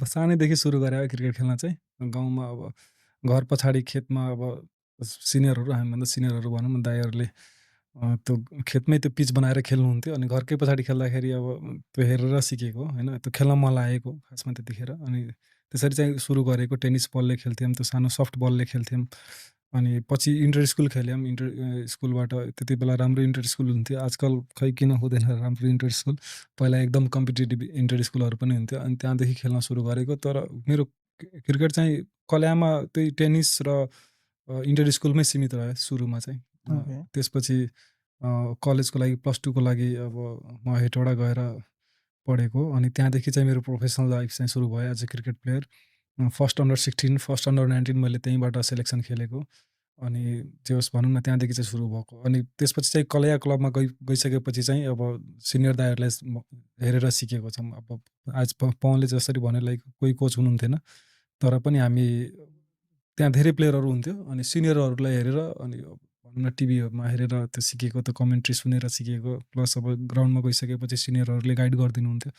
अब सानैदेखि सुरु गरे क्रिकेट खेल्न चाहिँ। गाउँमा अब घर पछाडि खेतमा अब सिनियरहरू हामीभन्दा सिनियरहरू भनौँ न दाइहरूले त्यो खेतमै त्यो पिच बनाएर खेल्नुहुन्थ्यो अनि घरकै पछाडि खेल्दाखेरि अब त्यो हेरेर सिकेको होइन, त्यो खेल्न मन लागेको खासमा त्यतिखेर। अनि त्यसरी चाहिँ सुरु गरेको टेनिस बलले खेल्थ्यौँ, त्यो सानो सफ्ट बलले खेल्थ्यौँ। अनि पछि इन्टर स्कुल खेल्यौँ, स्कुलबाट त्यति बेला राम्रो इन्टर स्कुल हुन्थ्यो, आजकल खै किन हुँदैन राम्रो इन्टर स्कुल। पहिला एकदम कम्पिटेटिभ इन्टर स्कुलहरू पनि हुन्थ्यो अनि त्यहाँदेखि खेल्न सुरु गरेको। तर मेरो क्रिकेट चाहिँ कल्यामा त्यही टेनिस र इन्टर स्कुलमै सीमित रह्यो सुरुमा चाहिँ। ओके। त्यसपछि कलेजको लागि +2 को लागि अब म हेटौडा गएर पढेको अनि त्यहाँदेखि चाहिँ मेरो प्रोफेसनल लाइफ चाहिँ सुरु भयो as a cricket player. First under 16, first under 19 मैले त्यहीँबाट सेलेक्सन खेलेको। अनि जे होस् भनौँ न त्यहाँदेखि चाहिँ सुरु भएको। अनि त्यसपछि चाहिँ कलया क्लबमा गइसकेपछि चाहिँ अब सिनियर दाइहरूलाई हेरेर सिकेको छौँ। अब आज पवनले जसरी भन्यो लाइक कोही कोच हुनुहुन्थेन। तर पनि हामी त्यहाँ धेरै प्लेयरहरू हुन्थ्यो अनि सिनियरहरूलाई हेरेर अनि भनौँ न टिभीमा हेरेर त्यो सिकेको, त्यो कमेन्ट्री सुनेर सिकेको। प्लस अब ग्राउन्डमा गइसकेपछि सिनियरहरूले गाइड गरिदिनुहुन्थ्यो।